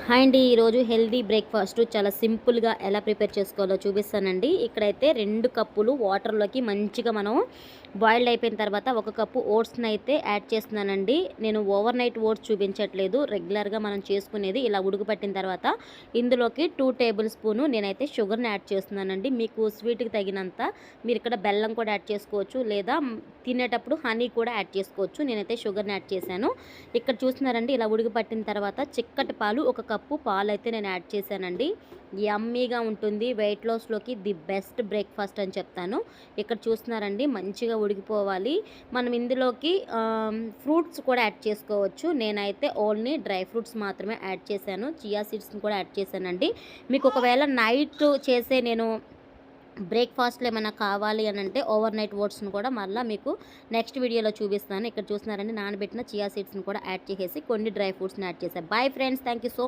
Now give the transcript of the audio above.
Hi అండి. ఈరోజు healthy breakfast చాలా సింపుల్గా ఎలా ప్రిపేర్ చేసుకోవాలో చూపిస్తానండి. ఇక్కడైతే 2 కప్పులు వాటర్లోకి మంచిగా మనం బాయిల్డ్ అయిపోయిన తర్వాత 1 కప్పు ఓట్స్ని అయితే యాడ్ చేస్తున్నానండి. నేను ఓవర్ నైట్ ఓట్స్ చూపించట్లేదు, రెగ్యులర్గా మనం చేసుకునేది. ఇలా ఉడుకుపట్టిన తర్వాత ఇందులోకి 2 టేబుల్ స్పూను నేనైతే షుగర్ని యాడ్ చేస్తున్నానండి. మీకు స్వీట్కి తగినంత మీరు ఇక్కడ బెల్లం కూడా యాడ్ చేసుకోవచ్చు, లేదా తినేటప్పుడు హనీ కూడా యాడ్ చేసుకోవచ్చు. నేనైతే షుగర్ని యాడ్ చేశాను. ఇక్కడ చూస్తున్నారండి, ఇలా ఉడికిపట్టిన తర్వాత చిక్కటి పాలు 1 కప్పు పాలు అయితే నేను యాడ్ చేశానండి. యమ్మీగా ఉంటుంది. వెయిట్ లాస్లోకి ది బెస్ట్ బ్రేక్ఫాస్ట్ అని చెప్తాను. ఇక్కడ చూస్తున్నారండి, మంచిగా ఉడికిపోవాలి. మనం ఇందులోకి ఫ్రూట్స్ కూడా యాడ్ చేసుకోవచ్చు. నేనైతే ఓన్లీ డ్రై ఫ్రూట్స్ మాత్రమే యాడ్ చేశాను. చియా సీడ్స్ని కూడా యాడ్ చేశానండి. మీకు ఒకవేళ నైట్ చేసే నేను బ్రేక్ఫాస్ట్లో ఏమైనా కావాలి అని అంటే ఓవర్ నైట్ ఓట్స్ని కూడా మళ్ళీ మీకు నెక్స్ట్ వీడియోలో చూపిస్తాను. ఇక్కడ చూస్తున్నారండి, నానబెట్టిన చియా సీడ్స్ని కూడా యాడ్ చేసేసి కొన్ని డ్రై ఫ్రూట్స్ని యాడ్ చేశాను. Bye friends, thank you so